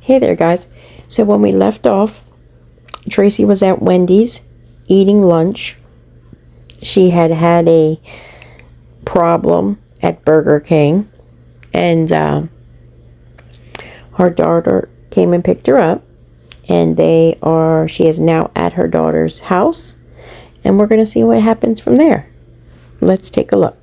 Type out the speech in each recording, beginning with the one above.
Hey there, guys. So when we left off, Tracy was at Wendy's eating lunch. She had had a problem at Burger King, and her daughter came and picked her up, and she is now at her daughter's house, and we're going to see what happens from there. Let's take a look.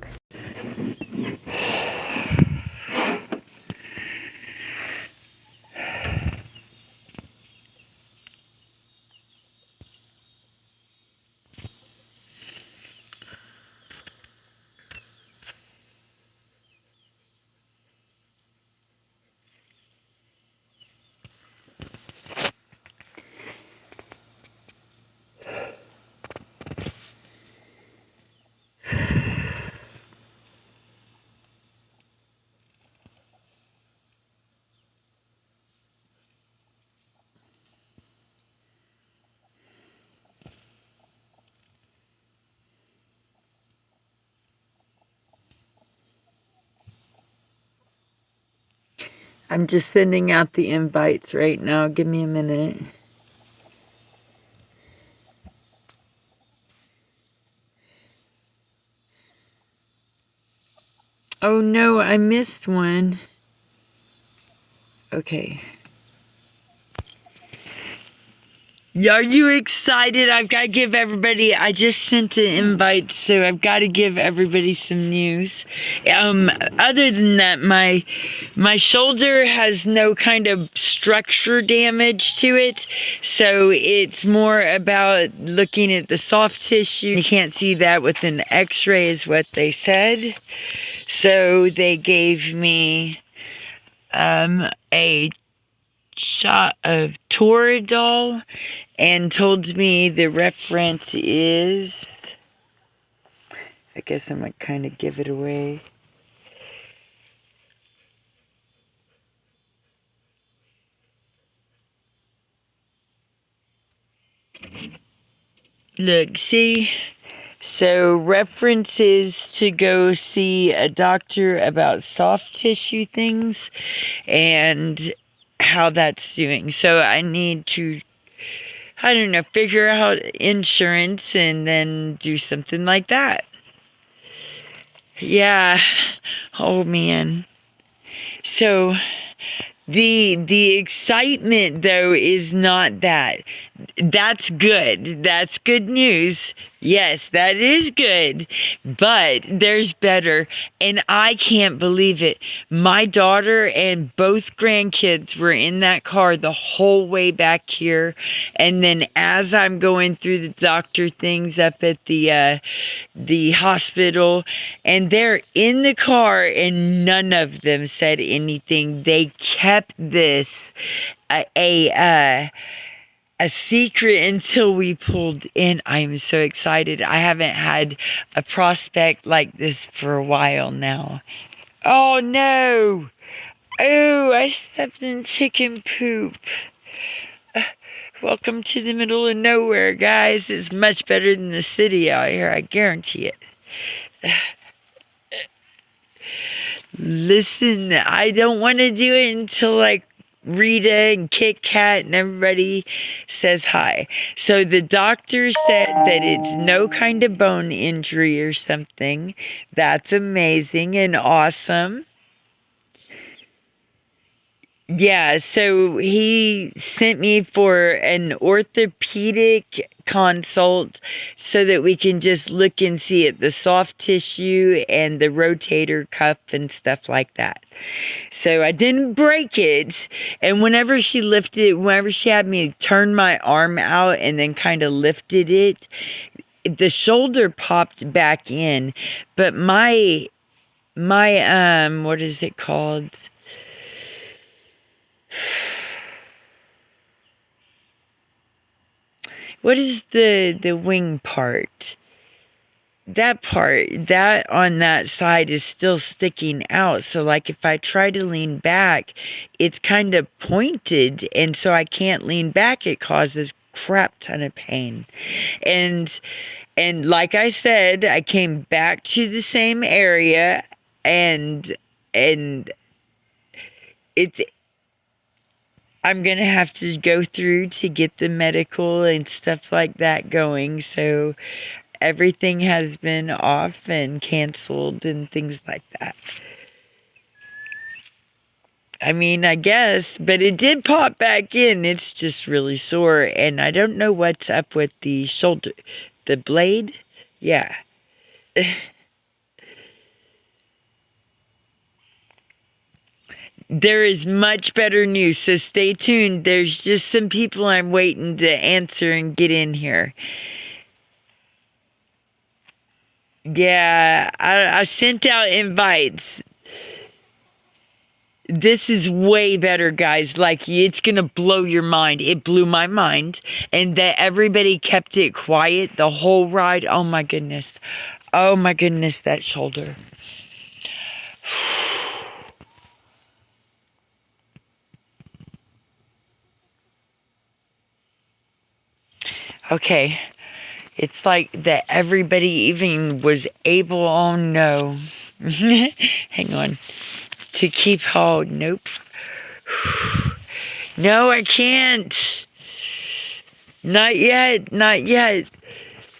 I'm just sending out the invites right now. Give me a minute. Oh no, I missed one. Okay. Are you excited? I've got to give everybody, I just sent an invite, so I've got to give everybody some news. Other than that, my shoulder has no kind of structure damage to it, so it's more about looking at the soft tissue. You can't see that with an x-ray is what they said. So they gave me a shot of Toradol and told me the reference is, I guess I'm going to kind of give it away. Look, see? So references to go see a doctor about soft tissue things and how that's doing. So I need to, I don't know, figure out insurance and then do something like that. Yeah. Oh man. So the excitement though is not that. That's good. That's good news. Yes, that is good. But there's better. And I can't believe it. My daughter and both grandkids were in that car the whole way back here. And then as I'm going through the doctor things up at the hospital, and they're in the car and none of them said anything. They kept this a secret until we pulled in. I'm so excited. I haven't had a prospect like this for a while now. Oh no! Oh, I stepped in chicken poop. Welcome to the middle of nowhere, guys. It's much better than the city out here, I guarantee it. Listen, I don't want to do it until like Rita and Kit Kat and everybody says hi. So the doctor said that it's no kind of bone injury or something. That's amazing and awesome. Yeah, so he sent me for an orthopedic consult so that we can just look and see at the soft tissue and the rotator cuff and stuff like that. So I didn't break it, and whenever she had me turn my arm out and then kind of lifted it, the shoulder popped back in, but my what is it called? What is the wing part? That part, that on that side is still sticking out. So like if I try to lean back, it's kind of pointed, and so I can't lean back. It causes crap ton of pain. And like I said, I came back to the same area, and it's I'm going to have to go through to get the medical and stuff like that going. So everything has been off and canceled and things like that. I mean, I guess, but it did pop back in. It's just really sore, and I don't know what's up with the shoulder, the blade. Yeah. There is much better news, so stay tuned. There's just some people I'm waiting to answer and get in here. Yeah, I sent out invites. This is way better, guys. Like, it's gonna blow your mind. It blew my mind. And that everybody kept it quiet the whole ride. Oh my goodness. Oh my goodness, that shoulder. Okay. It's like that everybody even was able, oh no. Hang on. To keep hold. Nope. No, I can't. Not yet. Not yet.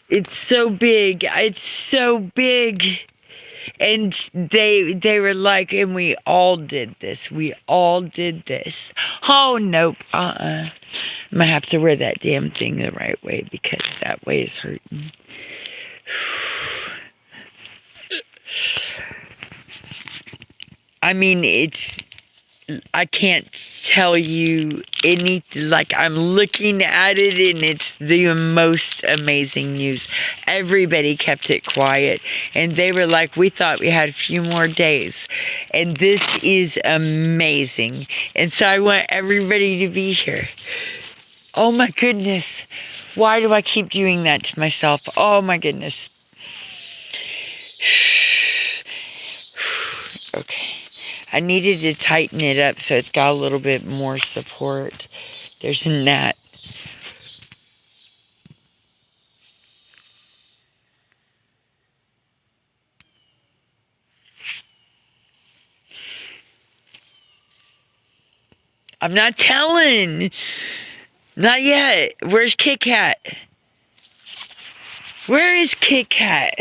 It's so big. It's so big. And they were like, and we all did this. We all did this. Oh, nope. I'm gonna have to wear that damn thing the right way because that way is hurting. I mean, I can't tell you anything. Like, I'm looking at it and it's the most amazing news. Everybody kept it quiet and they were like, we thought we had a few more days, and this is amazing. And so I want everybody to be here. Oh my goodness, why do I keep doing that to myself? Oh my goodness. Okay, I needed to tighten it up so it's got a little bit more support. There's a gnat. I'm not telling. Not yet. Where's Kit Kat? Where is Kit Kat?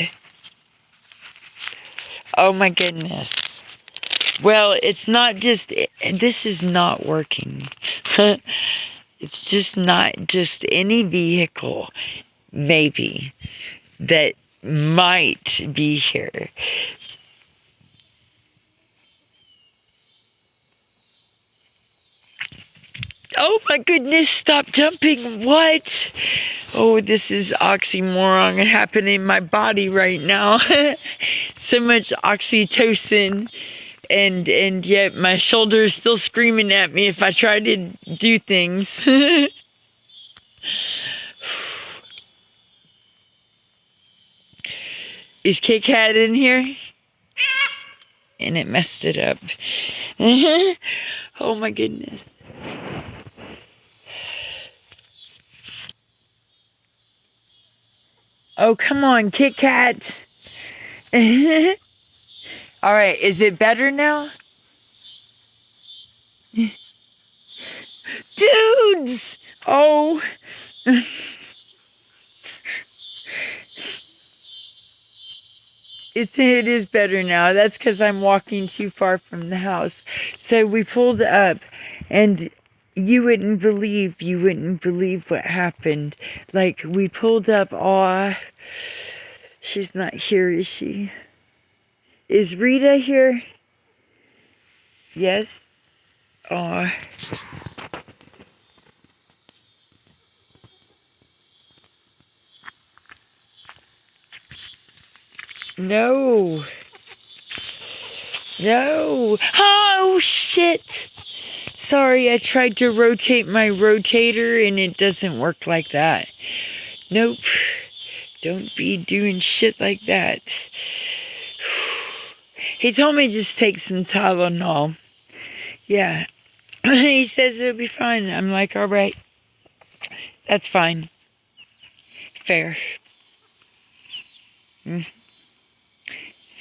Oh my goodness. Well, it's not just, this is not working. It's just not just any vehicle, maybe, that might be here. Oh my goodness, stop jumping. What? Oh, this is oxymoron happening in my body right now. So much oxytocin. And yet my shoulder is still screaming at me if I try to do things. Is Kit Kat in here? And it messed it up. Oh my goodness. Oh, come on, Kit Kat. All right, is it better now? Dudes! Oh. It is better now. That's because I'm walking too far from the house. So we pulled up, and you wouldn't believe what happened. Like, we pulled up, aw, she's not here, is she? Is Rita here? Yes? Aw. No. No. Oh, shit. Sorry, I tried to rotate my rotator and it doesn't work like that. Nope. Don't be doing shit like that. He told me just take some Tylenol. Yeah. He says it'll be fine. I'm like, all right. That's fine. Fair.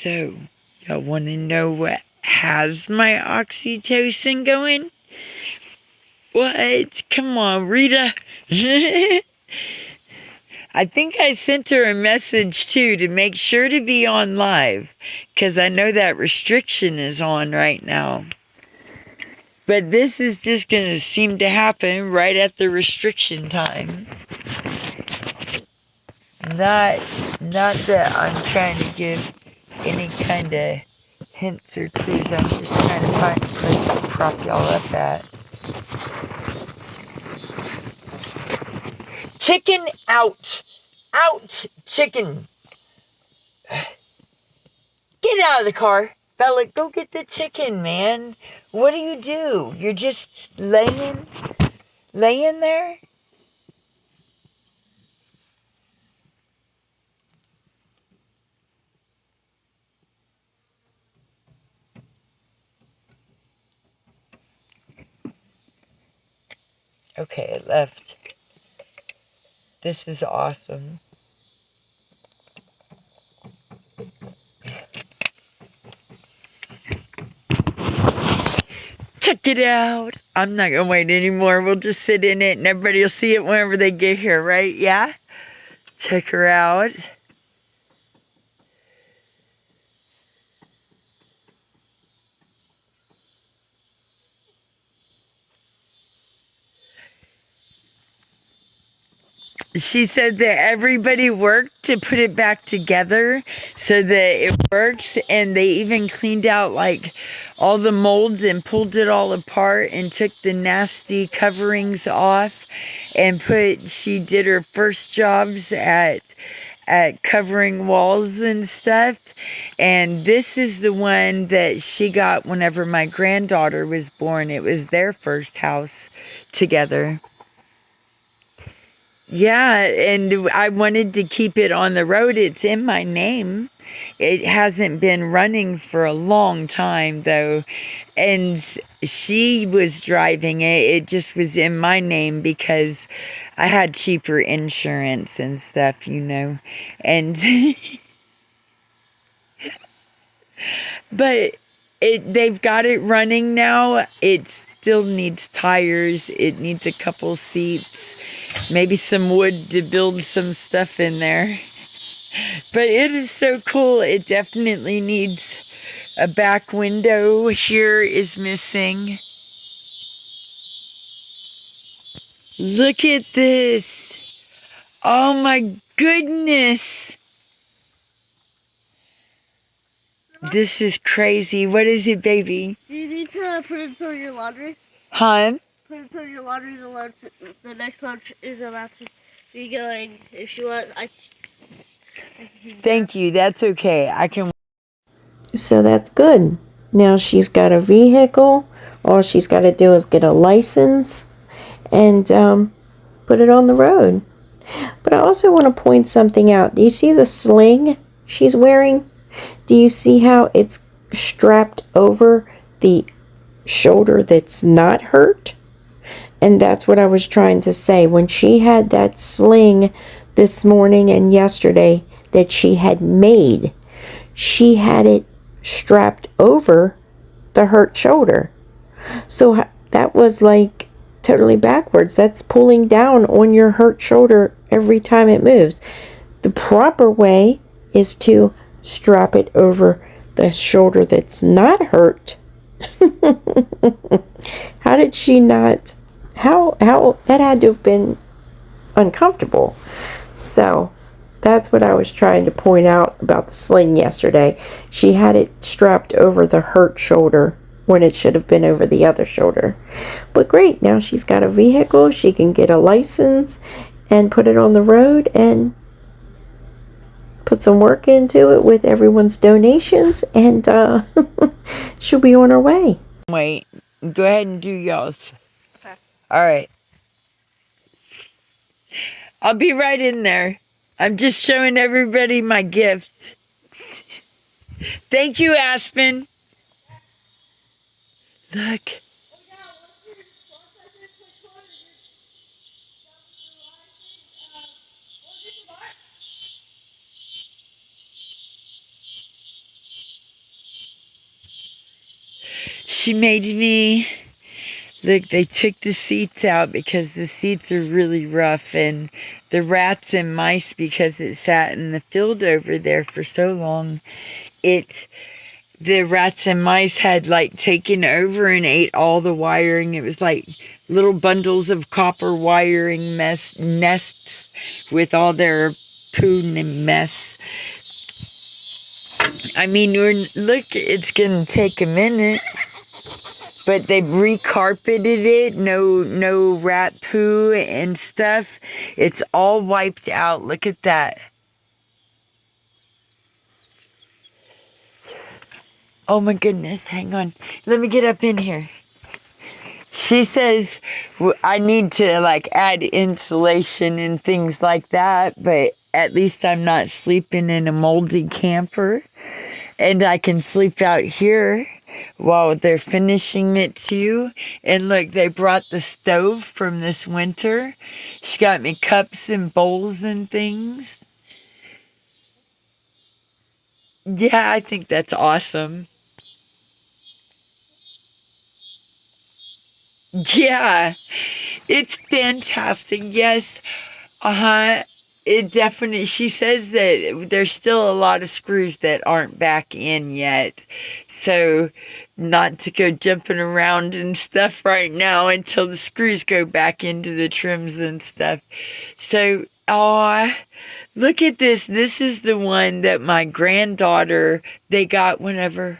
So, y'all want to know what has my oxytocin going? What? Come on, Rita. I think I sent her a message too to make sure to be on live, because I know that restriction is on right now. But this is just going to seem to happen right at the restriction time. Not that I'm trying to give any kind of hints or clues. I'm just trying to find a place to prop y'all up at. Chicken out! Out! Chicken! Get out of the car! Bella, go get the chicken, man. What do? You're just laying there? Okay, it left. This is awesome. Check it out. I'm not gonna wait anymore. We'll just sit in it and everybody will see it whenever they get here, right? Yeah? Check her out. She said that everybody worked to put it back together so that it works, and they even cleaned out like all the molds and pulled it all apart and took the nasty coverings off and she did her first jobs at covering walls and stuff. And this is the one that she got whenever my granddaughter was born. It was their first house together. Yeah, and I wanted to keep it on the road. It's in my name. It hasn't been running for a long time, though. And she was driving it. It just was in my name because I had cheaper insurance and stuff, you know. And but they've got it running now. It still needs tires. It needs a couple seats, maybe some wood to build some stuff in there. But it is so cool. It definitely needs a back window. Here is missing. Look at this. Oh my goodness. This is crazy. What is it, baby? Do you need to put in some of your laundry? Huh? Put in some of your laundry. The next lunch is about to be going. If you want, Thank you. That's okay. I can. So that's good. Now she's got a vehicle. All she's got to do is get a license and put it on the road. But I also want to point something out. Do you see the sling she's wearing? Do you see how it's strapped over the shoulder that's not hurt? And that's what I was trying to say. When she had that sling this morning and yesterday that she had made, she had it strapped over the hurt shoulder. So that was like totally backwards. That's pulling down on your hurt shoulder every time it moves. The proper way is to strap it over the shoulder that's not hurt. How did she not? How that had to have been uncomfortable. So that's what I was trying to point out about the sling yesterday. She had it strapped over the hurt shoulder when it should have been over the other shoulder. But great, now she's got a vehicle. She can get a license and put it on the road and put some work into it with everyone's donations, and she'll be on her way. Wait. Go ahead and do yours. Okay. All right. I'll be right in there. I'm just showing everybody my gifts. Thank you, Aspen. Look. She made me Look, they took the seats out because the seats are really rough, and the rats and mice, because it sat in the field over there for so long, the rats and mice had like taken over and ate all the wiring. It was like little bundles of copper wiring nests with all their poo and mess. I mean, look, it's gonna take a minute. But they recarpeted it, no rat poo and stuff. It's all wiped out. Look at that. Oh my goodness, hang on. Let me get up in here. She says I need to like add insulation and things like that, but at least I'm not sleeping in a moldy camper. And I can sleep out here while they're finishing it too. And look, they brought the stove from this winter. She got me cups and bowls and things. Yeah, I think that's awesome. Yeah, it's fantastic. Yes, it definitely, she says that there's still a lot of screws that aren't back in yet. So not to go jumping around and stuff right now until the screws go back into the trims and stuff. So, look at this. This is the one that my granddaughter, they got whenever.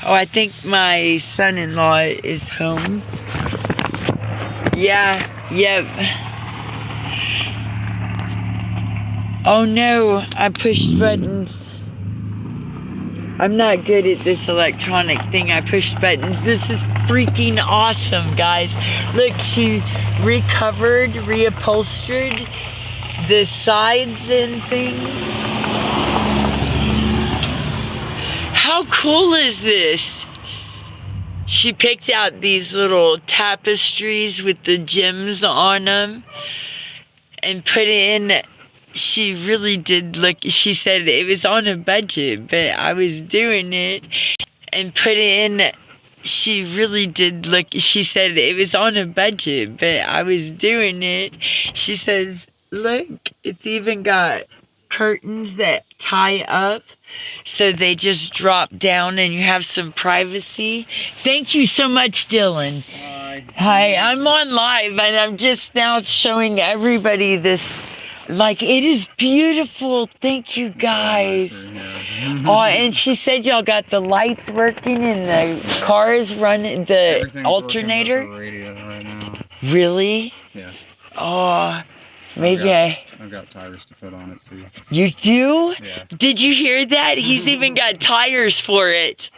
Oh, I think my son-in-law is home. Yeah, yep. Oh no, I pushed buttons. I'm not good at this electronic thing. I pushed buttons. This is freaking awesome, guys. Look, she recovered, reupholstered the sides and things. How cool is this? She picked out these little tapestries with the gems on them and put in. She really did look. She said it was on a budget, but I was doing it and put in. She really did look. She said it was on a budget, but I was doing it. She says, look, it's even got curtains that tie up. So they just drop down and you have some privacy. Thank you so much, Dylan. Hi, I'm on live and I'm just now showing everybody this. Like, it is beautiful. Thank you, guys. Oh, and she said y'all got the lights working and the car is running, the alternator. Radio right now. Really? Yeah. Oh, maybe I've got tires to put on it too. You do? Yeah. Did you hear that? He's even got tires for it.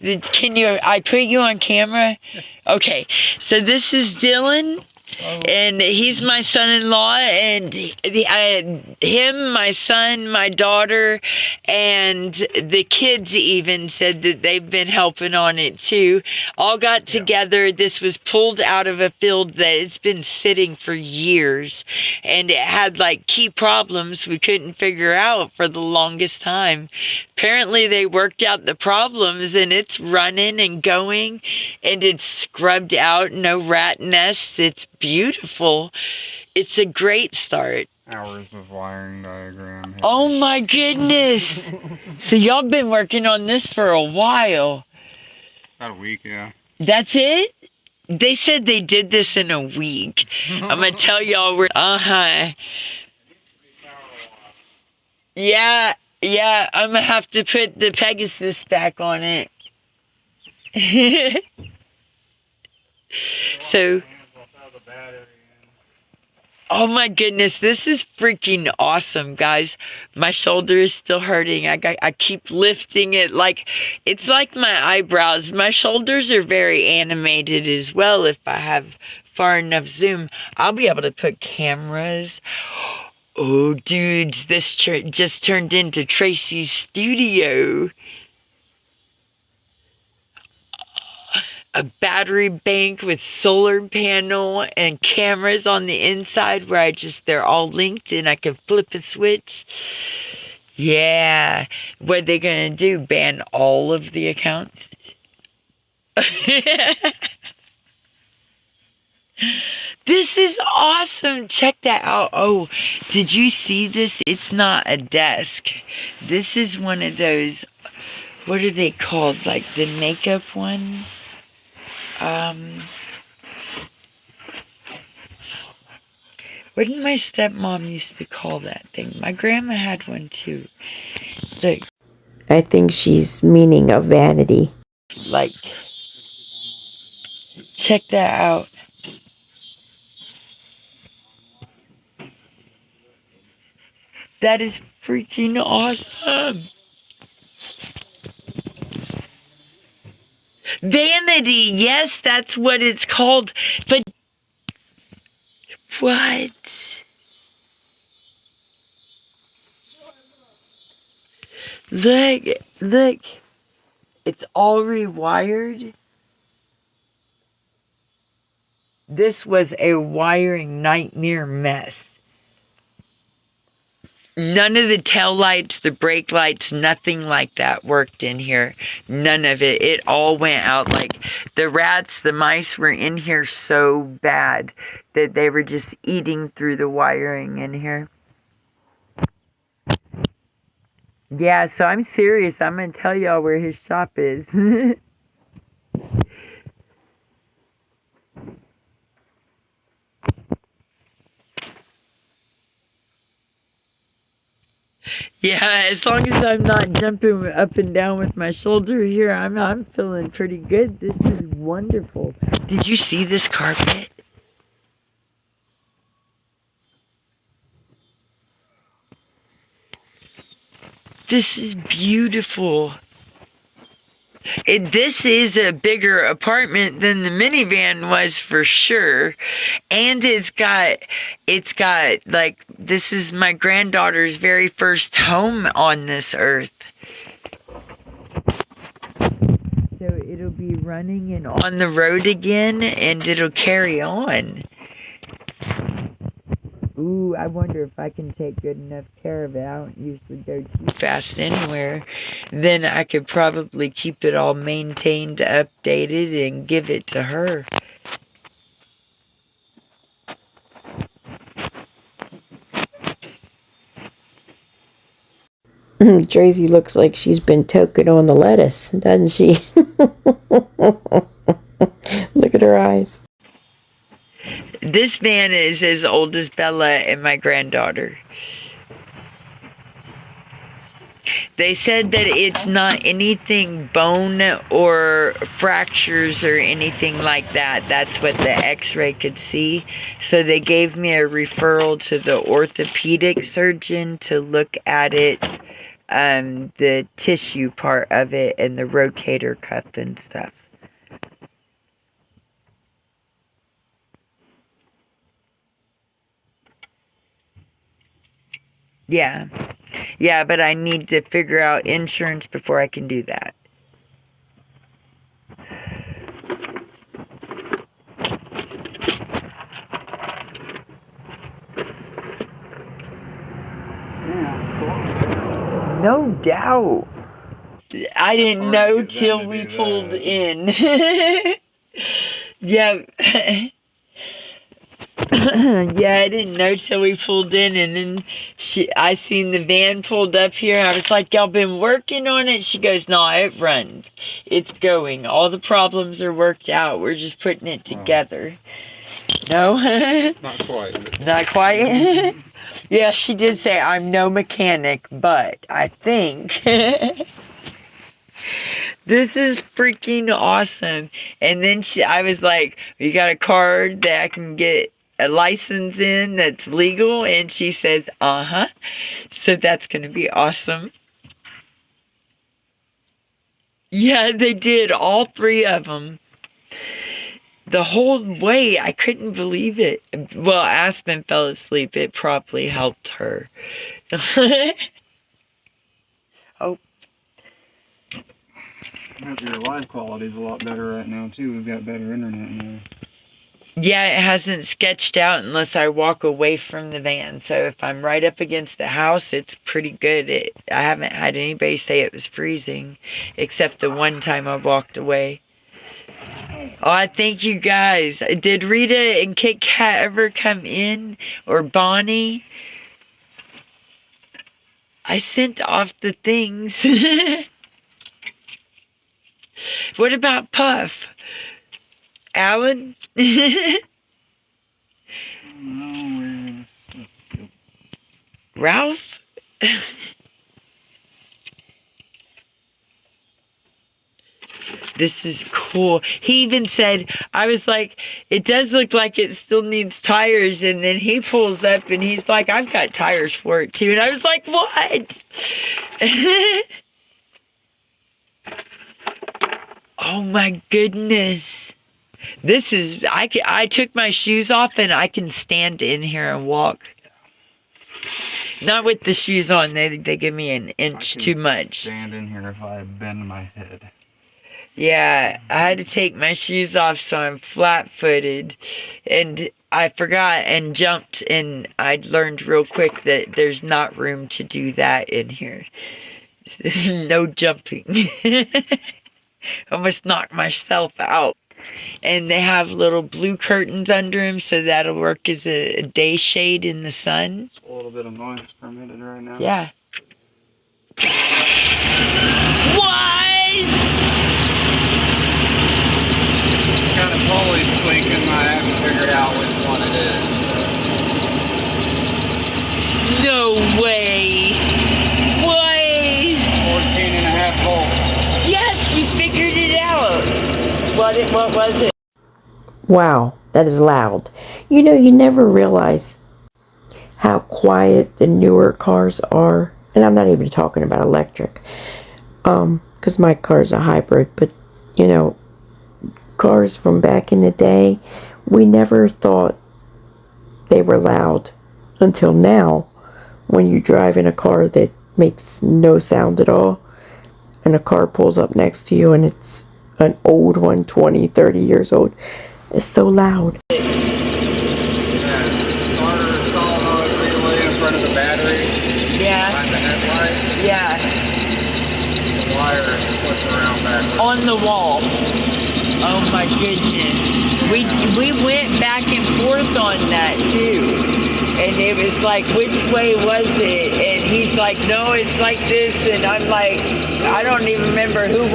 I put you on camera? Okay, so this is Dylan. And he's my son-in-law, and him, my son, my daughter, and the kids even said that they've been helping on it too. All got together. This was pulled out of a field that it's been sitting for years, and it had like key problems we couldn't figure out for the longest time. Apparently they worked out the problems, and it's running and going, and it's scrubbed out, no rat nests. It's beautiful. It's a great start. Hours of wiring diagram. Oh my goodness. So y'all been working on this for a while. About a week, yeah. That's it? They said they did this in a week. I'm gonna tell y'all Yeah, I'm gonna have to put the Pegasus back on it. So, oh my goodness, this is freaking awesome, guys. My shoulder is still hurting. I keep lifting it like, it's like my eyebrows. My shoulders are very animated as well. If I have far enough zoom, I'll be able to put cameras. Oh, dudes, this just turned into Tracy's studio. A battery bank with solar panel and cameras on the inside where they're all linked and I can flip a switch. Yeah. What are they gonna do? Ban all of the accounts? This is awesome. Check that out. Oh, did you see this? It's not a desk. This is one of those, what are they called? Like the makeup ones? What did my stepmom used to call that thing? My grandma had one too. Look, I think she's meaning a vanity. like, check that out. That is freaking awesome. Vanity, yes, that's what it's called. But what? Look. It's all rewired. This was a wiring nightmare mess. None of the tail lights, the brake lights, nothing like that worked in here. None of it. It all went out. Like the rats, the mice were in here so bad that they were just eating through the wiring in here. Yeah, so I'm serious. I'm going to tell y'all where his shop is. Yeah, as long as I'm not jumping up and down with my shoulder here, I'm feeling pretty good. This is wonderful. Did you see this carpet? This is beautiful. This is a bigger apartment than the minivan was for sure. And it's got like, this is my granddaughter's very first home on this earth. So it'll be running and on the road again, and it'll carry on. Ooh, I wonder if I can take good enough care of it. I don't usually go too fast anywhere. Then I could probably keep it all maintained, updated, and give it to her. Tracy looks like she's been toking on the lettuce, doesn't she? Look at her eyes. This van is as old as Bella and my granddaughter. They said that it's not anything bone or fractures or anything like that. That's what the x-ray could see. So they gave me a referral to the orthopedic surgeon to look at it, the tissue part of it and the rotator cuff and stuff. Yeah, but I need to figure out insurance before I can do that. No doubt. I didn't know till we pulled in. Yeah. Yeah, I didn't know till we pulled in, and then I seen the van pulled up here, and I was like, y'all been working on it? She goes, no, it runs. It's going. All the problems are worked out. We're just putting it together. No? Not quite. Not quite? Yeah, she did say, I'm no mechanic, but I think... This is freaking awesome. And then I was like, you got a card that I can get a license in that's legal? And she says, uh-huh. So that's going to be awesome. Yeah, they did. All three of them. the whole way. I couldn't believe it. Well, Aspen fell asleep. It probably helped her. Oh. Your live quality's a lot better right now too. We've got better internet now. Yeah, it hasn't sketched out unless I walk away from the van. So if I'm right up against the house, it's pretty good. I haven't had anybody say it was freezing, except the one time I walked away. Oh, thank you guys. Did Rita and Kit Kat ever come in? Or Bonnie? I sent off the things. What about Puff? Alan? No, Ralph? This is cool. He even said, I was like, it does look like it still needs tires. And then he pulls up and he's like, I've got tires for it too. And I was like, what? Oh my goodness. This is, I took my shoes off and I can stand in here and walk. Not with the shoes on. They give me an inch too much. Stand in here if I bend my head. Yeah, I had to take my shoes off so I'm flat-footed. And I forgot and jumped, and I learned real quick that there's not room to do that in here. No jumping. Almost knocked myself out. And they have little blue curtains under them, so that'll work as a day shade in the sun. A little bit of noise permitted right now. Yeah. What? Kind of always squeaking. I haven't figured out which one it is. No way. What? 14.5 volts. Yes, we figured it out. What was it? Wow, that is loud. You know, you never realize how quiet the newer cars are. And I'm not even talking about electric. Because my car's a hybrid. But, you know, cars from back in the day, we never thought they were loud until now. When you drive in a car that makes no sound at all, and a car pulls up next to you and it's an old one, 20, 30 years old, it's so loud. Yeah, starter solenoid relay in front of the battery. Yeah. Behind the headlight. Yeah. The wire is flipping around backwards. On the wall. Oh my goodness. We went back and forth on that too. And it was like, which way was it? And he's like, no, it's like this. And I'm like, I don't even remember who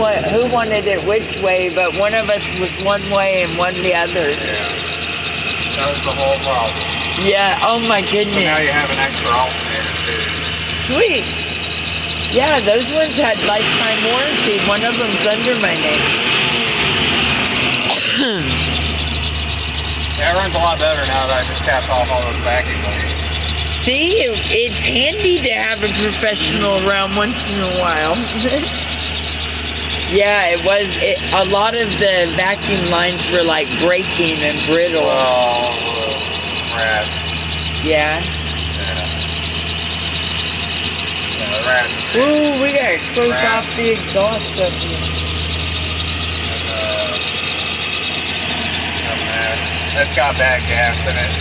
wanted it which way, but one of us was one way and one the other. Yeah. That was the whole problem. Yeah, oh my goodness. So now you have an extra alternator too. Sweet. Yeah, those ones had lifetime warranty. One of them's under my name. Yeah, it runs a lot better now that I just capped off all those vacuum leaks. See, it's handy to have a professional around once in a while. Yeah, a lot of the vacuum lines were like breaking and brittle. Oh, rats. Yeah. Yeah, rats. Ooh, we gotta close off the exhaust up here. It's got bad gas in it.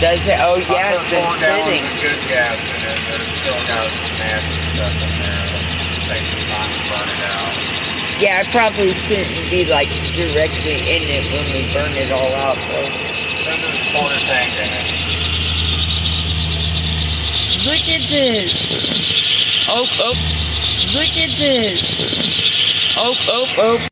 Does it? Oh, yeah, I it's put 4 been gallons sitting. of good gas in it, but it's still got some nasty stuff in there. It takes some time to burn it out. Yeah, I probably shouldn't be like directly in it when we burn it all out, though. Then there's a quarter tank in it. Look at this. Oh. Look at this. Oh.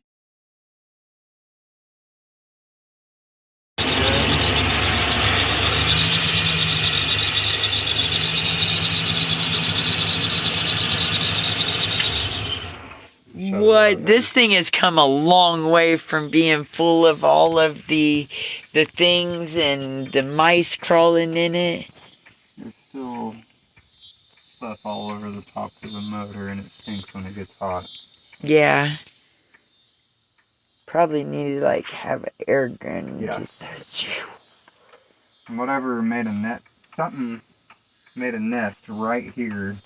What? This thing has come a long way from being full of all of the things and the mice crawling in it. There's still stuff all over the top of the motor and it stinks when it gets hot. Yeah. Probably need to like have an air gun. And Yeah. just Whatever made a net, something made a nest right here.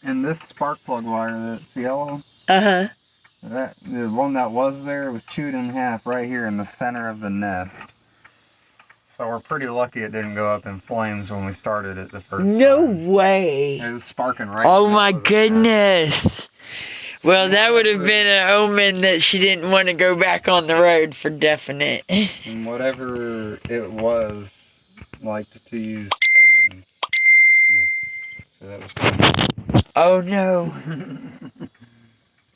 And this spark plug wire that's yellow, uh-huh. the one that was there was chewed in half right here in the center of the nest. So we're pretty lucky it didn't go up in flames when we started it the first No time. way. It was sparking right Oh in the my middle of the nest. goodness. Well, that would have been an omen that she didn't want to go back on the road for definite. And whatever it was, liked to use thorns to make its nest. So that was cool. Oh no.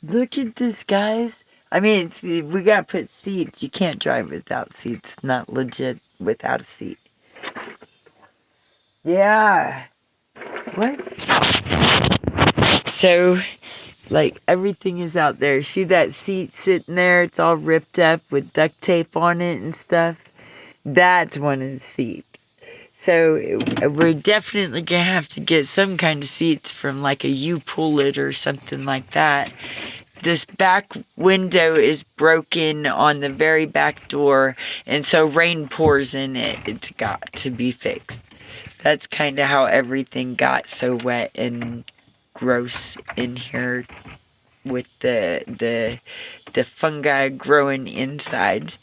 Look at this, guys. I mean, we gotta put seats. You can't drive without seats. It's not legit without a seat. Yeah. What? So, like, everything is out there. See that seat sitting there? It's all ripped up with duct tape on it and stuff. That's one of the seats. So, we're definitely gonna have to get some kind of seats from like a U-Pull-It or something like that. This back window is broken on the very back door, and so rain pours in it. It's got to be fixed. That's kind of how everything got so wet and gross in here with the fungi growing inside.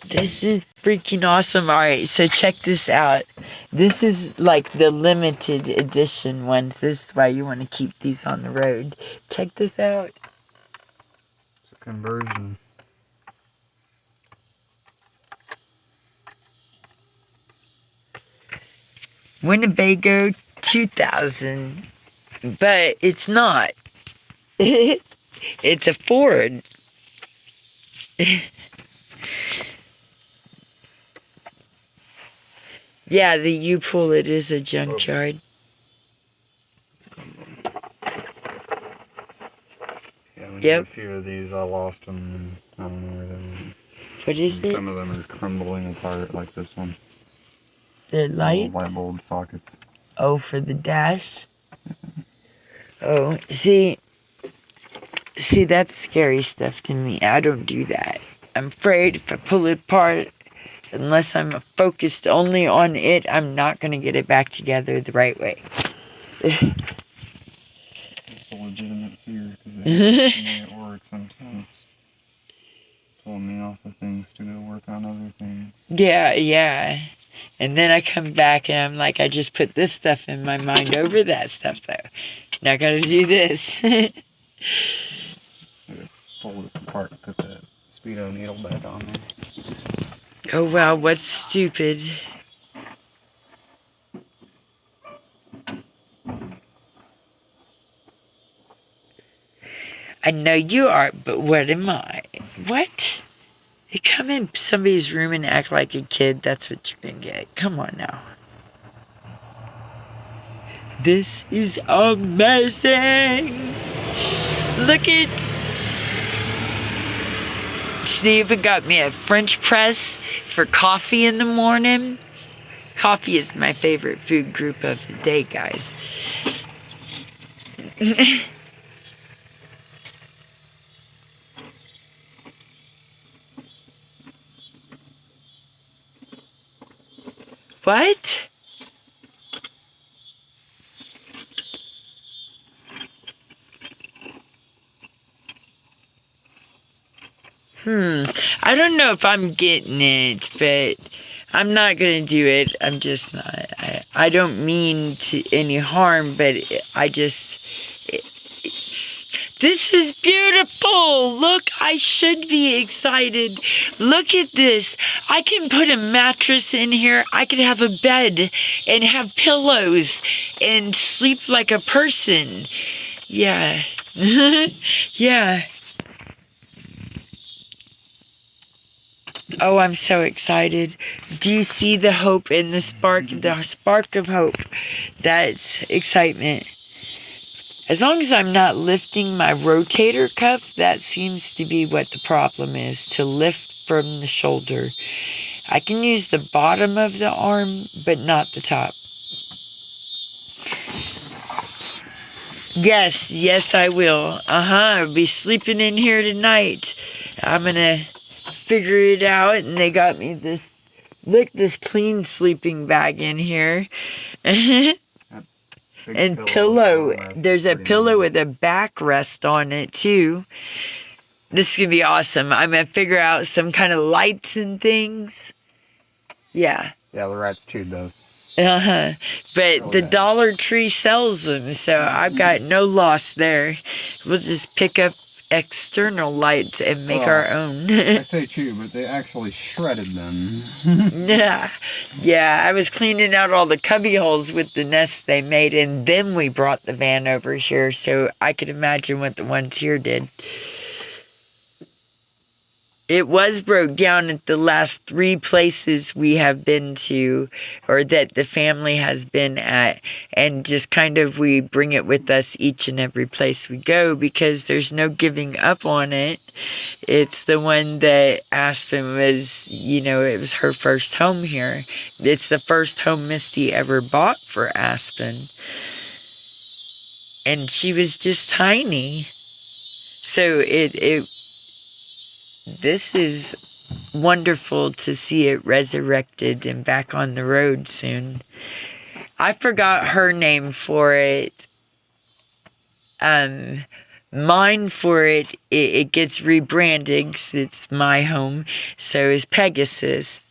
This is freaking awesome. Alright, so check this out. This is like the limited edition ones. This is why you want to keep these on the road. Check this out. It's a conversion. Winnebago 2000. But it's not. It's a Ford. Yeah, the U-Pull-It is a junkyard. Yeah, we Yep. a few of these. I lost them. And I don't know where they went. What is it? Some of them are crumbling apart, like this one. The Little lights? light bulb sockets. Oh, for the dash? Oh, see, that's scary stuff to me. I don't do that. I'm afraid if I pull it apart, unless I'm focused only on it, I'm not going to get it back together the right way. It's a legitimate fear because it works sometimes. Pull me off of things to go work on other things. Yeah. And then I come back and I'm like, I just put this stuff in my mind over that stuff though. Now I gotta do this. Pull this apart and put that Speedo needle back on there. Oh wow, what's stupid? I know you are, but what am I? What? You come in somebody's room and act like a kid, that's what you're gonna get. Come on now. This is amazing! Look at... She even got me a French press for coffee in the morning. Coffee is my favorite food group of the day, guys. What? I don't know if I'm getting it, but I'm not gonna do it. I'm just not. I don't mean to any harm, but this is beautiful. Look, I should be excited. Look at this. I can put a mattress in here. I could have a bed and have pillows and sleep like a person. Yeah. Yeah. Oh, I'm so excited. Do you see the hope in the spark of hope? That's excitement. As long as I'm not lifting my rotator cuff, that seems to be what the problem is, to lift from the shoulder. I can use the bottom of the arm, but not the top. Yes, I will. I'll be sleeping in here tonight. I'm gonna figure it out, and they got me this clean sleeping bag in here. Big And pillow. armrest is There's a pretty pillow nice. with a backrest on it too. This is gonna be awesome. I'm gonna figure out some kind of lights and things. Yeah. Yeah, the rats chewed those. But Really the bad. Dollar Tree sells them, so I've got no loss there. We'll just pick up external lights and make Well, our own. I say chew, but they actually shredded them. Yeah, I was cleaning out all the cubby holes with the nests they made, and then we brought the van over here, so I could imagine what the ones here did. It was broke down at the last 3 places we have been to, or that the family has been at, and just kind of we bring it with us each and every place we go because there's no giving up on it. It's the one that Aspen was, it was her first home here. It's the first home Misty ever bought for Aspen. And she was just tiny. So this is wonderful to see it resurrected and back on the road soon. I forgot her name for it. Mine for it gets rebranded 'cause it's my home. So is Pegasus.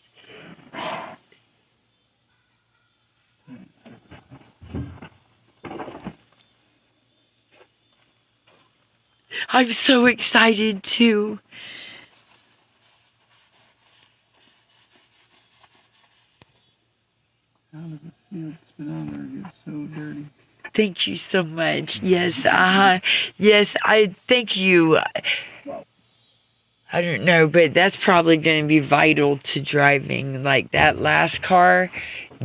I'm so excited too. How does a sealed speedometer get so dirty? Thank you so much. Yes, yes, I thank you. I don't know, but that's probably going to be vital to driving. Like that last car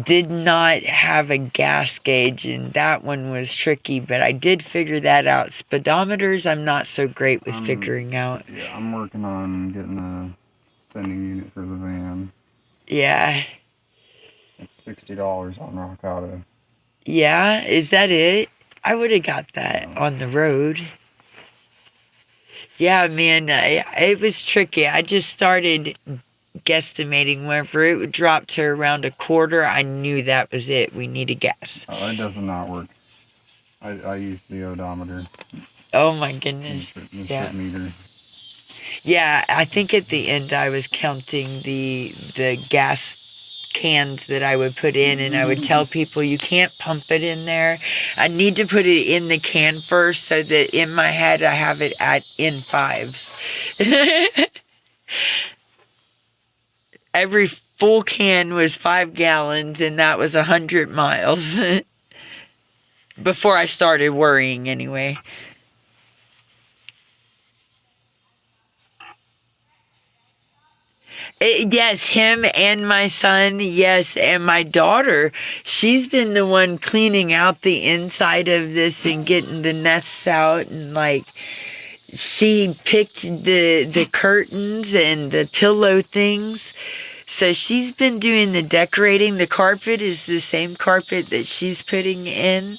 did not have a gas gauge, and that one was tricky, but I did figure that out. Speedometers, I'm not so great with figuring out. Yeah, I'm working on getting a sending unit for the van. Yeah. It's $60 on Rock Auto. Yeah, is that it? I would have got that on the road. Yeah, man, it was tricky. I just started guesstimating whenever it would drop to around a quarter. I knew that was it. We needed gas. Oh, it does not work. I use the odometer. Oh my goodness. The meter. Yeah, I think at the end I was counting the gas cans that I would put in, and I would tell people you can't pump it in there. I need to put it in the can first so that in my head I have it in 5s. Every full can was 5 gallons, and that was 100 miles. Before I started worrying anyway. Yes, him and my son, yes, and my daughter. She's been the one cleaning out the inside of this and getting the nests out, and like she picked the curtains and the pillow things. So she's been doing the decorating. The carpet is the same carpet that she's putting in.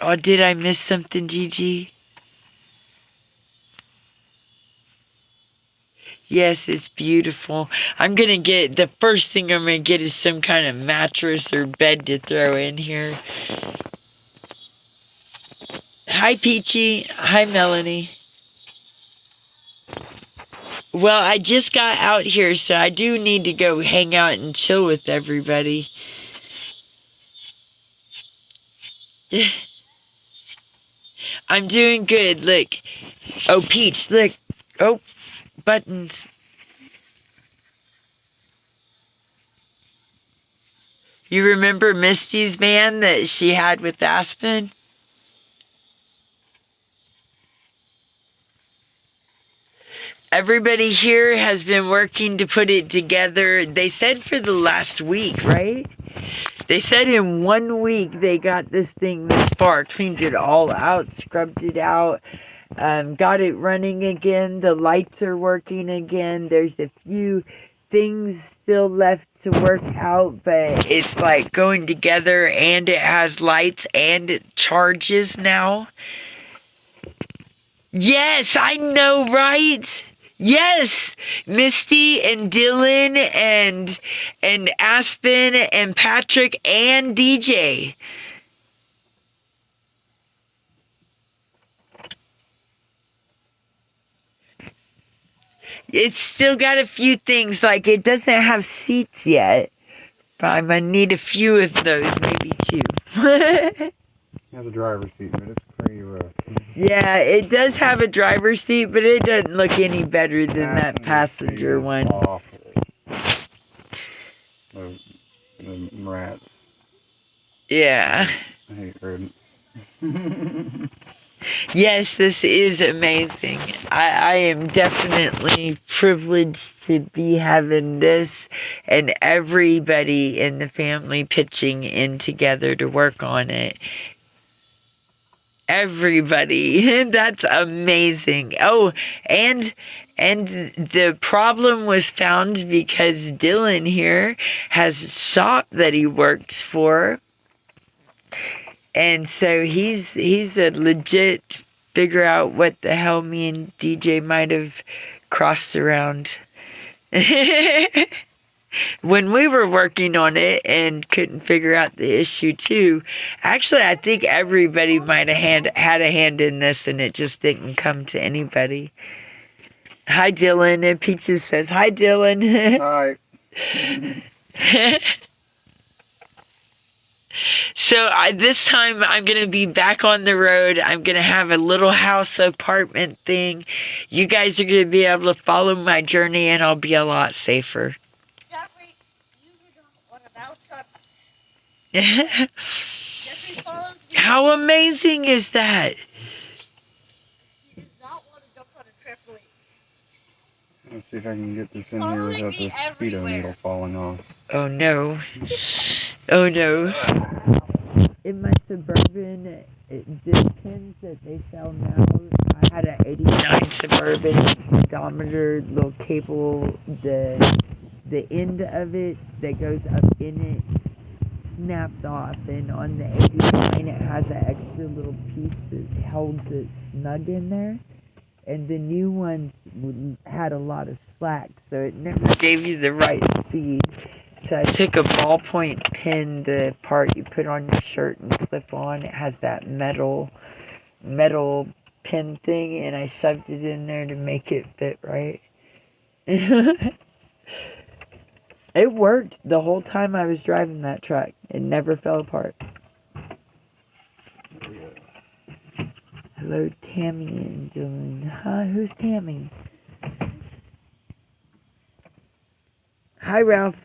Oh, did I miss something, Gigi? Yes, it's beautiful. The first thing I'm gonna get is some kind of mattress or bed to throw in here. Hi, Peachy. Hi, Melanie. Well, I just got out here, so I do need to go hang out and chill with everybody. I'm doing good. Look. Oh, Peach, look. Oh, buttons. You remember Misty's van that she had with Aspen? Everybody here has been working to put it together. They said for the last week, right? They said in 1 week they got this thing this far, cleaned it all out, scrubbed it out. got it running again. The lights are working again. There's a few things still left to work out, but it's like going together, and it has lights and it charges now. Yes, I know, right? Yes, Misty and Dylan and Aspen and Patrick and DJ. It's still got a few things, like it doesn't have seats yet. But I'm gonna need a few of those, maybe two. It has a driver's seat, but it's pretty rough. Yeah, it does have a driver's seat, but it doesn't look any better than that passenger one. Awful. The rats. Yeah. I hate rodents. Yes, this is amazing. I am definitely privileged to be having this and everybody in the family pitching in together to work on it. Everybody. That's amazing. Oh, and the problem was found because Dylan here has a shop that he works for. And so he's a legit figure out what the hell me and DJ might have crossed around. When we were working on it and couldn't figure out the issue too. Actually, I think everybody might have had a hand in this, and it just didn't come to anybody. Hi, Dylan. And Peaches says, hi, Dylan. Hi. So this time I'm going to be back on the road. I'm going to have a little house apartment thing. You guys are going to be able to follow my journey, and I'll be a lot safer. Jeffrey, you don't want to bounce up. Jeffrey follows me. How amazing is that? He does not want to jump on a trampoline. Let's see if I can get this in here without the speedo needle falling off. Oh no. Oh no. In my Suburban, the pins that they sell now, I had an 89 Suburban speedometer, little cable, the end of it that goes up in it snapped off, and on the 89 it has an extra little piece that holds it snug in there. And the new ones had a lot of slack, so it never gave you the right speed. So I took a ballpoint pen, the part you put on your shirt and clip on. It has that metal pin thing, and I shoved it in there to make it fit right. It worked the whole time I was driving that truck. It never fell apart. Hello, Tammy and Dylan. Huh? Who's Tammy? Hi, Ralph.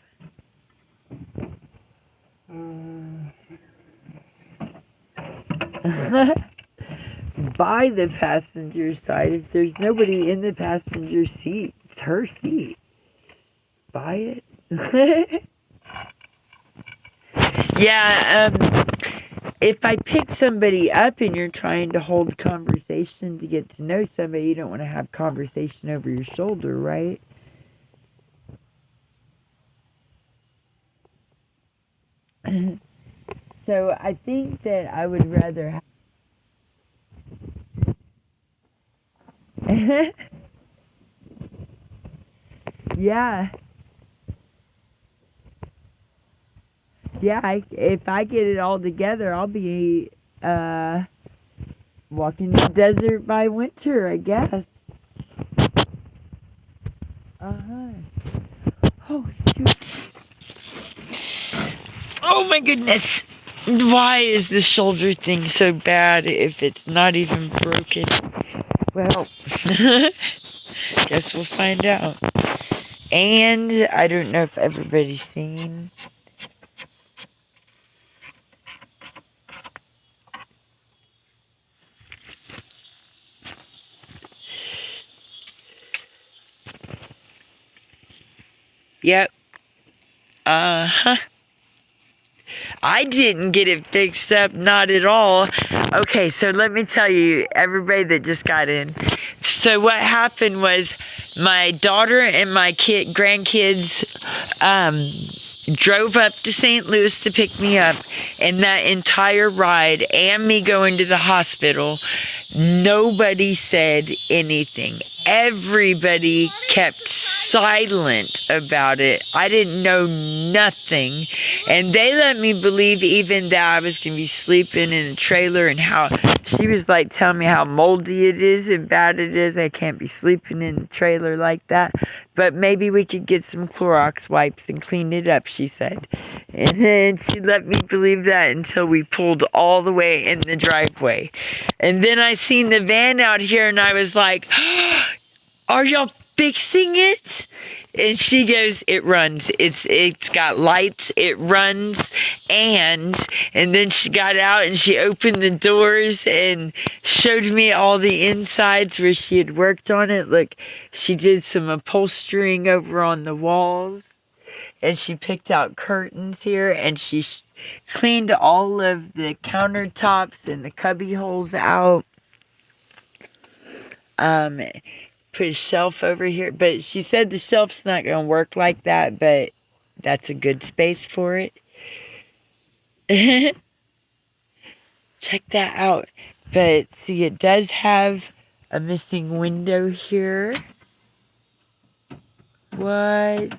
By the passenger side, if there's nobody in the passenger seat, it's her seat. Buy it. Yeah, if I pick somebody up and you're trying to hold conversation to get to know somebody, you don't want to have conversation over your shoulder, right? So I think that I would rather have... Yeah. Yeah, if I get it all together, I'll be walking the desert by winter, I guess. Uh-huh. Oh, shoot. Oh, my goodness. Why is the shoulder thing so bad if it's not even broken? Well, guess we'll find out. And I don't know if everybody's seen... Yep. Uh-huh. I didn't get it fixed up, not at all. Okay, so let me tell you, everybody that just got in. So what happened was my daughter and my grandkids drove up to St. Louis to pick me up, and that entire ride and me going to the hospital, nobody said anything. Everybody kept silent about it. I didn't know nothing. And they let me believe even that I was going to be sleeping in a trailer, and how she was like telling me how moldy it is and bad it is. I can't be sleeping in a trailer like that. But maybe we could get some Clorox wipes and clean it up, she said. And then she let me believe that until we pulled all the way in the driveway. And then I seen the van out here, and I was like, are y'all fixing it? And she goes, it runs. It's got lights. It runs. And then she got out and she opened the doors and showed me all the insides where she had worked on it. Look, she did some upholstering over on the walls, and she picked out curtains here, and she cleaned all of the countertops and the cubby holes out. Put a shelf over here, but she said the shelf's not going to work like that, but that's a good space for it. Check that out. But see, it does have a missing window here. What?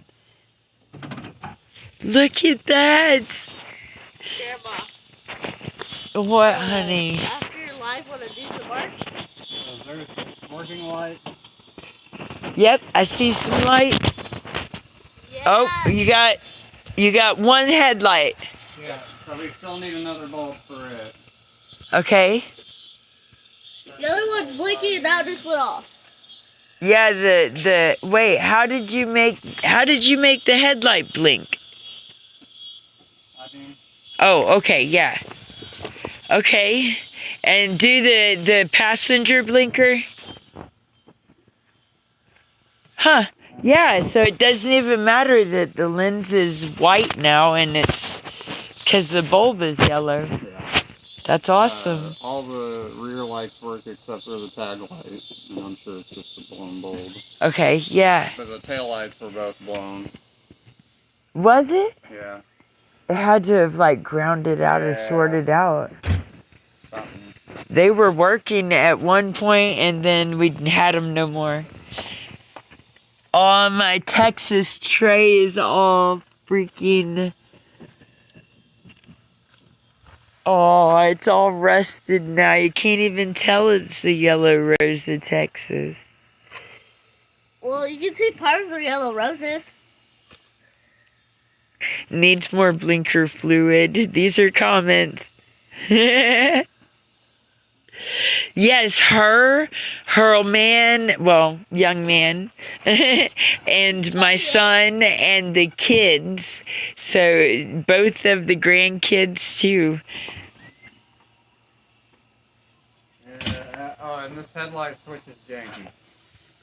Look at that. Grandma. What, honey? After your life, want to do some work? There's working lights. Yep, I see some light. Yeah. Oh, you got one headlight. Yeah, so we still need another bulb for it. Okay. The other one's blinking and that just went off. Yeah, wait, how did you make the headlight blink? I mean, Oh, okay, yeah. Okay. And do the passenger blinker. Huh. Yeah, so it doesn't even matter that the lens is white now, and it's because the bulb is yellow. yeah. That's awesome. All the rear lights work except for the tag light, and I'm sure it's just a blown bulb. Okay, yeah. But the tail lights were both blown. Was it? Yeah. It had to have like grounded out or Yeah. sorted out. Something. They were working at one point, and then we had them no more. Oh, my Texas tray is all freaking... Oh, it's all rusted now. You can't even tell it's the yellow rose of Texas. Well, you can see part of the yellow roses. Needs more blinker fluid. These are comments. Yes, her man, well, young man, and my son and the kids. So both of the grandkids too. Yeah, oh, and this headlight switch is janky.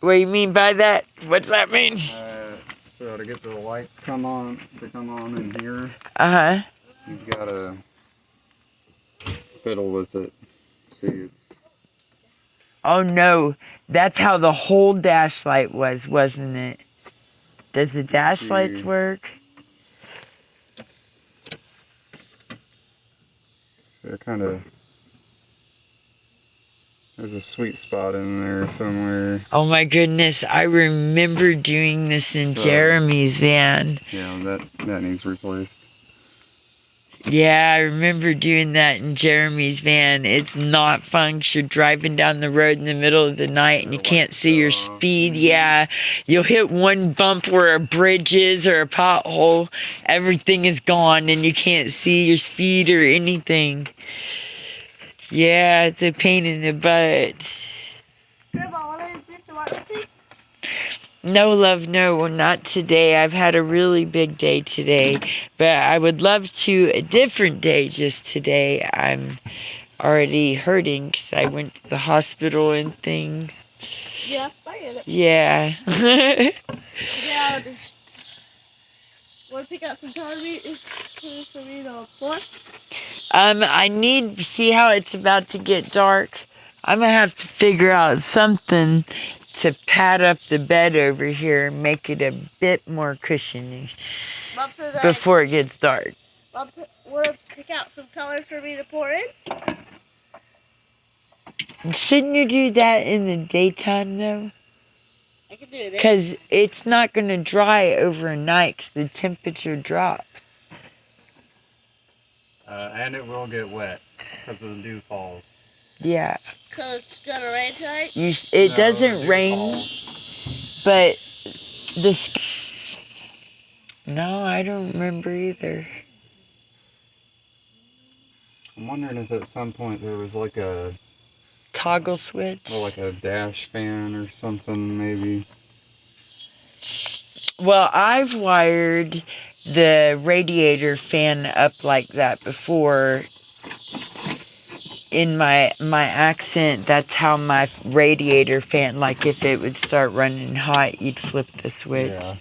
What do you mean by that? What's that mean? So to get the lights to come on in here, Uh-huh. you've got to fiddle with it. See, it's... Oh no, that's how the whole dash light was, wasn't it? Does the dash lights work? They're kind of... There's a sweet spot in there somewhere. Oh my goodness, I remember doing this in Jeremy's van. Yeah, that needs replaced. Yeah, I remember doing that in Jeremy's van. It's not fun 'cause you're driving down the road in the middle of the night and you can't see your speed. Yeah, you'll hit one bump where a bridge is or a pothole. Everything is gone and you can't see your speed or anything. Yeah, it's a pain in the butt. Grandma, want to do some art with me? No, love, no, not today. I've had a really big day today, but I would love to a different day just today. I'm already hurting because I went to the hospital and things. Yeah, I get it. Yeah. Yeah, Want to pick out some colors for me to pour? I need to see how it's about to get dark. I'm gonna have to figure out something to pad up the bed over here and make it a bit more cushiony Mom says before it gets dark. Mom want to pick out some colors for me to pour in? Shouldn't you do that in the daytime though? I can do it. Because it's not gonna dry overnight because the temperature drops. And it will get wet because of the dew falls. Yeah. Because it's going to rain tonight? It No, doesn't dew rain, falls. but the... No, I don't remember either. I'm wondering if at some point there was like a Toggle switch? or like a dash fan or something maybe. Well, I've wired the radiator fan up like that before. In my accent, that's how my radiator fan, like if it would start running hot, you'd flip the switch. Yeah.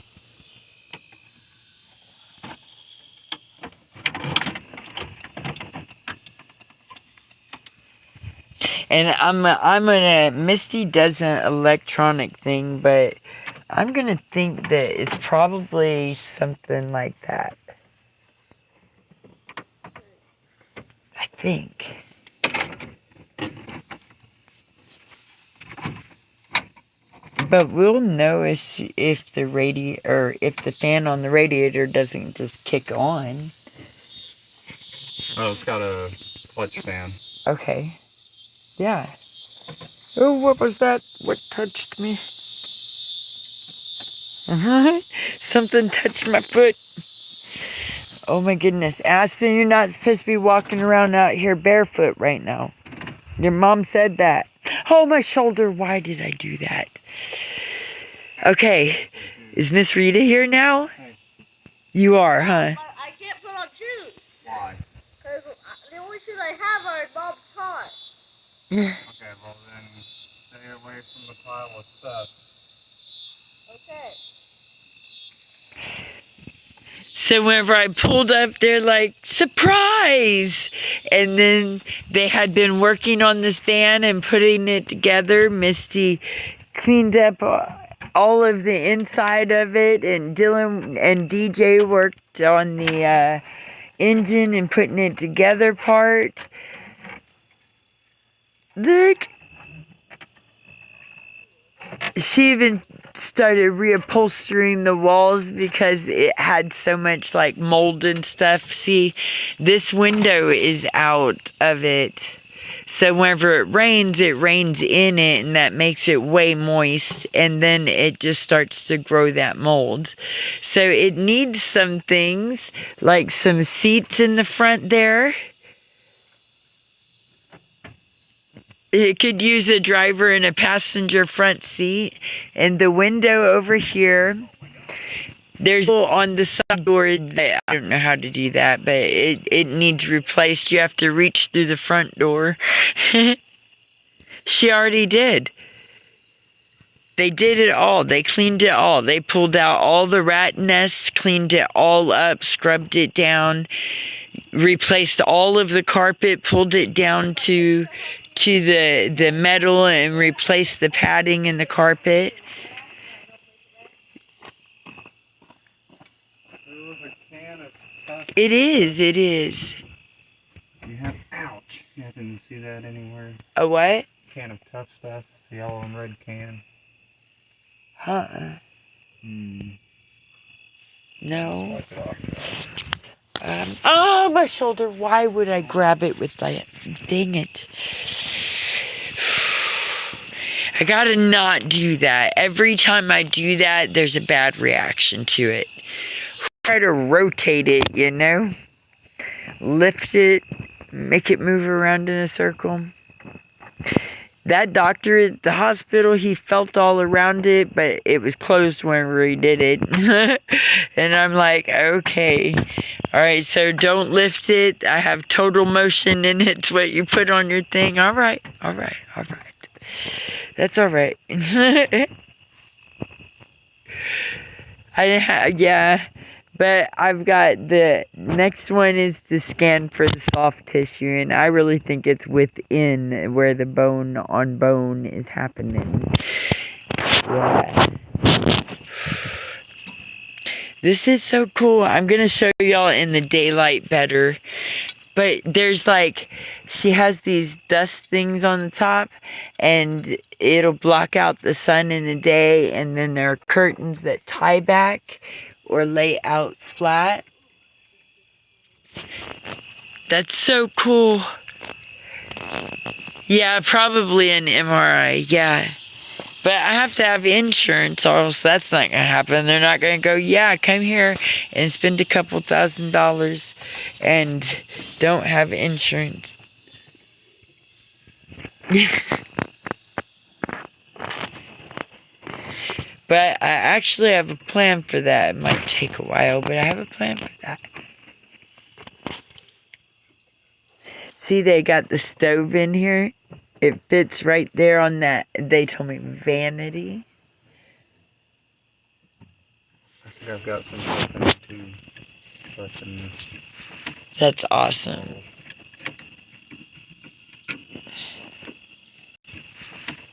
And I'm gonna, Misty does an electronic thing, but I'm gonna think that it's probably something like that. I think. But we'll know if the fan on the radiator doesn't just kick on. Oh, it's got a clutch fan. Okay. Yeah. Oh, what was that? What touched me? Something touched my foot. Oh my goodness. Aspen, you're not supposed to be walking around out here barefoot right now. Your mom said that. Oh, my shoulder. Why did I do that? Okay. Is Miss Rita here now? You are, huh? I can't put on shoes. Why? Because the only shoes I have are in Mom's car. Okay, well then stay away from the pile of stuff. Okay. So whenever I pulled up, they're like, surprise! And then they had been working on this van and putting it together. Misty cleaned up all of the inside of it, and Dylan and DJ worked on the engine and putting it together part. Look! She even started reupholstering the walls because it had so much like mold and stuff. See, this window is out of it. So whenever it rains in it, and that makes it way moist, and then it just starts to grow that mold. So it needs some things, like some seats in the front there. It could use a driver and a passenger front seat. And the window over here, there's on the side door. I don't know how to do that, but it needs replaced. You have to reach through the front door. She already did. They did it all. They cleaned it all. They pulled out all the rat nests, cleaned it all up, scrubbed it down, replaced all of the carpet, pulled it down to the metal and replace the padding in the carpet. There was a can of tough. It is. You have, ouch. You didn't see that anywhere. A what? Can of tough stuff. It's a yellow and red can. No. Oh, my shoulder. Why would I grab it with that? Dang it. I gotta not do that. Every time I do that, there's a bad reaction to it. Try to rotate it, you know? Lift it, make it move around in a circle. That doctor at the hospital, he felt all around it, but it was closed whenever he did it. And I'm like, okay. All right, so don't lift it. I have total motion in it. It's what you put on your thing. All right. That's all right. Yeah. But I've got the next one is to scan for the soft tissue, and I really think it's within where the bone on bone is happening. Yeah. This is so cool. I'm going to show y'all in the daylight better. But there's like, she has these dust things on the top, and it'll block out the sun in the day, and then there are curtains that tie back or lay out flat. That's so cool. Yeah, probably an MRI, yeah. But I have to have insurance, or else that's not going to happen. They're not going to go, yeah, come here and spend a couple $1,000s and don't have insurance. But I actually have a plan for that. It might take a while, but I have a plan for that. See, they got the stove in here. It fits right there on that, they told me, vanity. I think I've got some stuff in it too. That's awesome.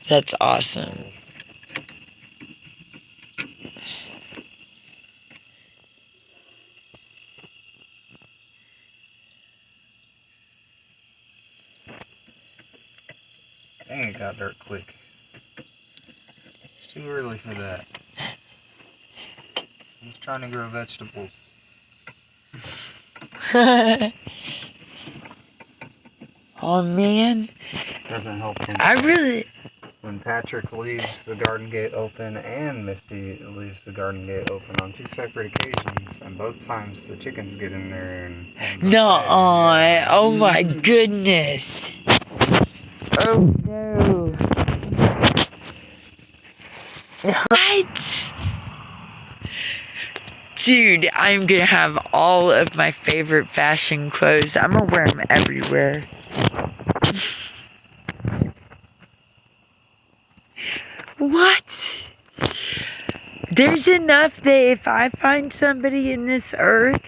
That's awesome. Dang, it got dark quick. It's too early for that. I'm just trying to grow vegetables. Oh man. Doesn't help when Patrick leaves the garden gate open and Misty leaves the garden gate open on 2 separate occasions, and both times the chickens get in there and No, oh my goodness. Oh no. What? Dude, I'm gonna have all of my favorite fashion clothes. I'm gonna wear them everywhere. What? There's enough that if I find somebody in this earth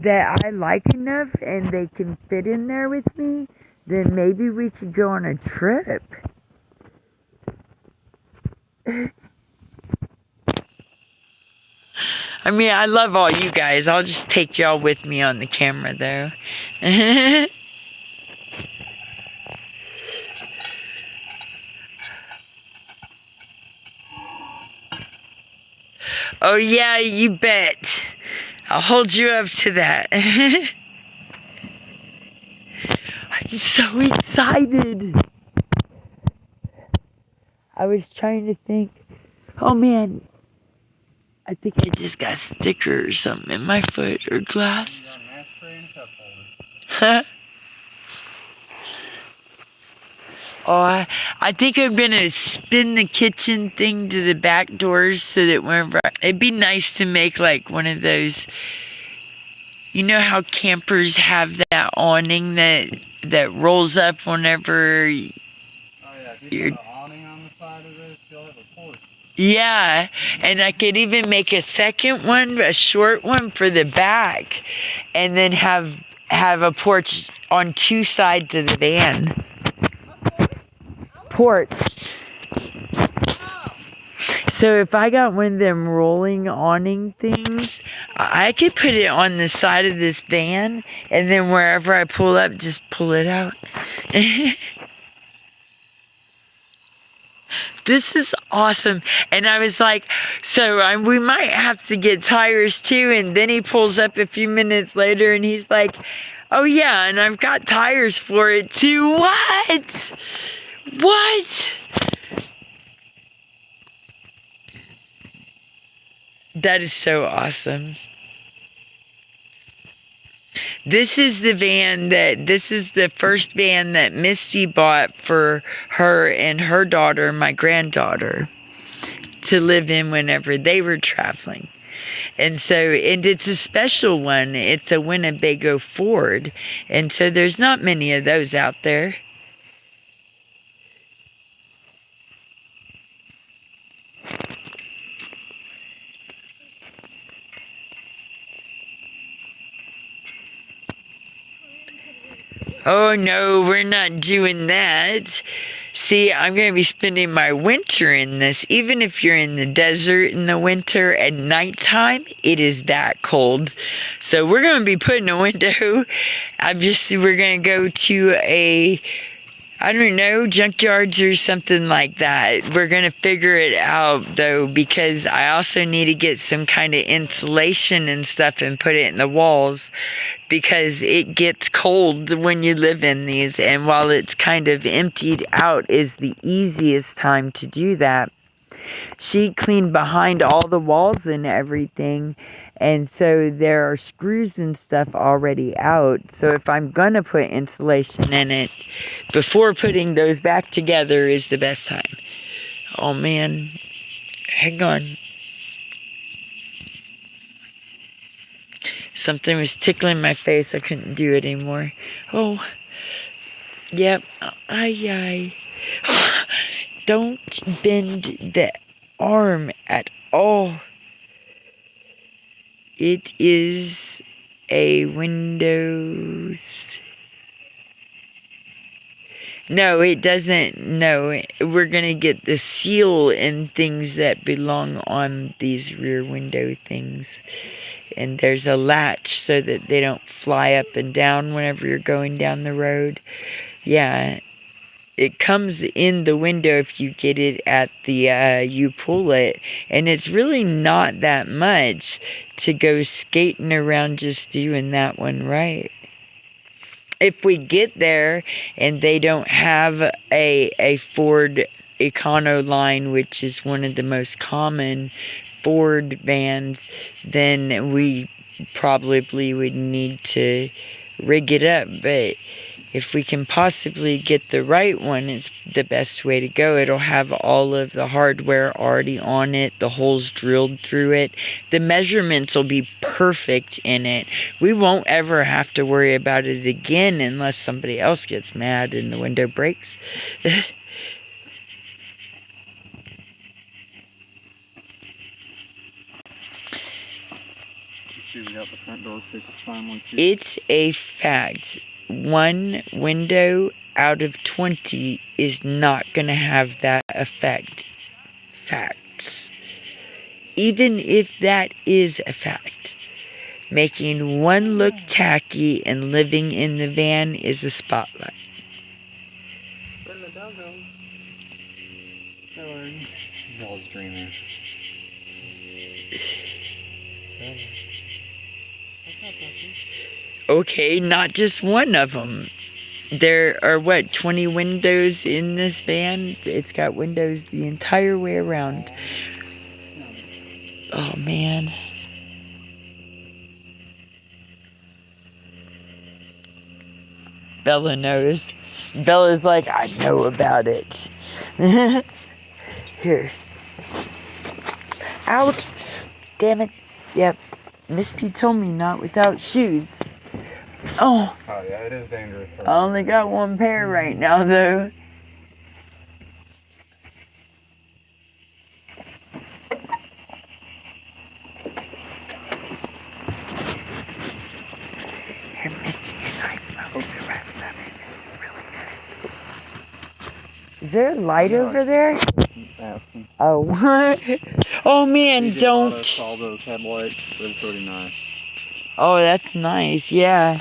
that I like enough and they can fit in there with me, then maybe we could go on a trip. I mean, I love all you guys. I'll just take y'all with me on the camera, though. Oh, yeah, you bet. I'll hold you up to that. I'm so excited. I was trying to think. Oh, man. I think I just got a sticker or something in my foot or glass. Huh? Oh, I think I'm going to spin the kitchen thing to the back doors so that whenever... It'd be nice to make like one of those... You know how campers have that awning that rolls up whenever... Oh yeah, if you put an awning on the side of this, you'll have a porch. Yeah, and I could even make a second one, a short one for the back, and then have a porch on 2 sides of the van. Porch. So if I got one of them rolling awning things, I could put it on the side of this van, and then wherever I pull up, just pull it out. This is awesome. And I was like, so we might have to get tires too. And then he pulls up a few minutes later and he's like, oh yeah, and I've got tires for it too. What? What? That is so awesome. This is the first van that Misty bought for her and her daughter, my granddaughter, to live in whenever they were traveling. And it's a special one. It's a Winnebago Ford. And so there's not many of those out there. Oh no, we're not doing that. See, I'm going to be spending my winter in this. Even if you're in the desert in the winter, at nighttime, it is that cold. So we're going to be putting a window. We're going to go to a, I don't know, junkyards or something like that. We're going to figure it out, though, because I also need to get some kind of insulation and stuff and put it in the walls, because it gets cold when you live in these. And while it's kind of emptied out is the easiest time to do that, she cleaned behind all the walls and everything. And so there are screws and stuff already out. So if I'm going to put insulation in it, before putting those back together is the best time. Oh man, hang on. Something was tickling my face. I couldn't do it anymore. Oh, yep. Ay. Don't bend the arm at all. It is a Windows. No, it doesn't. No, we're going to get the seal and things that belong on these rear window things. And there's a latch so that they don't fly up and down whenever you're going down the road. Yeah, it comes in the window if you get it at the, you pull it. And it's really not that much to go skating around just doing that one right. If we get there and they don't have a Ford Econoline, which is one of the most common Ford vans, then we probably would need to rig it up. But if we can possibly get the right one, it's the best way to go. It'll have all of the hardware already on it, the holes drilled through it. The measurements will be perfect in it. We won't ever have to worry about it again unless somebody else gets mad and the window breaks. See, we got the front door fixed finally too. It's a fact. 1 window out of 20 is not going to have that effect. Facts. Even if that is a fact, making one look tacky and living in the van is a spotlight. When the doggo. Y'all's dreaming. Okay, not just one of them. There are, 20 windows in this van? It's got windows the entire way around. Oh, man. Bella knows. Bella's like, I know about it. Here. Out. Damn it. Yep. Misty told me not without shoes. Oh. Oh yeah, it is dangerous. I only got one pair right now, though. Here, Misty and I smoked the rest of it. It's really good. Is there a light over there? Oh. Oh, man, don't. All those headlights. They're pretty nice. Oh, that's nice. Yeah.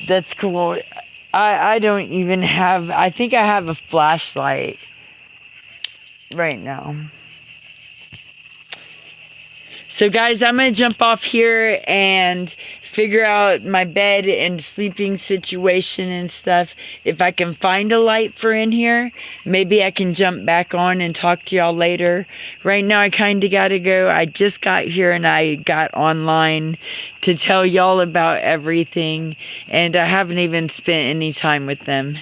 That's cool. I don't even have... I think I have a flashlight right now. So, guys, I'm going to jump off here and figure out my bed and sleeping situation and stuff. If I can find a light for in here, maybe I can jump back on and talk to y'all later. Right now, I kind of got to go. I just got here and I got online to tell y'all about everything. And I haven't even spent any time with them.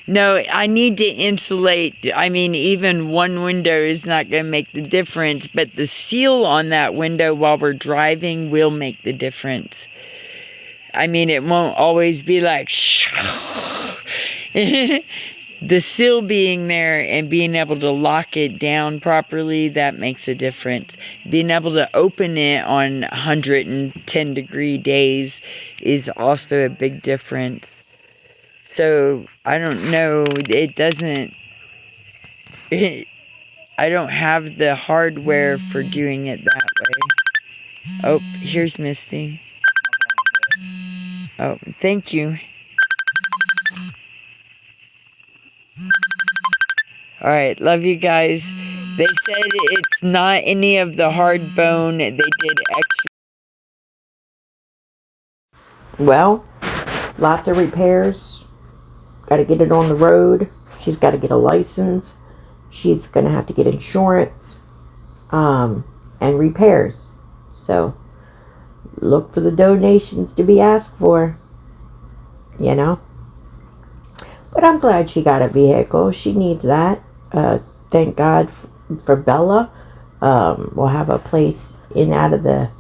No, I need to insulate. I mean, even one window is not going to make the difference, but the seal on that window while we're driving will make the difference. I mean, it won't always be like, the seal being there and being able to lock it down properly, that makes a difference. Being able to open it on 110 degree days is also a big difference. So I don't know, it doesn't, I don't have the hardware for doing it that way. Oh, here's Misty. Oh, thank you. Alright, love you guys. They said it's not any of the hard bone. They did extra. Well, lots of repairs. Got to get it on the road. She's got to get a license. She's going to have to get insurance. And repairs. So, look for the donations to be asked for. You know. But I'm glad she got a vehicle. She needs that. Thank God for Bella. We'll have a place in out of the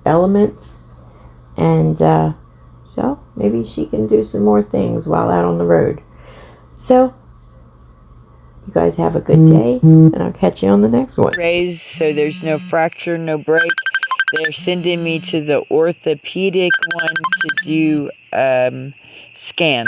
elements. And so maybe she can do some more things while out on the road. So you guys have a good day. And I'll catch you on the next one. Raised so there's no fracture, no break. They're sending me to the orthopedic one to do scan.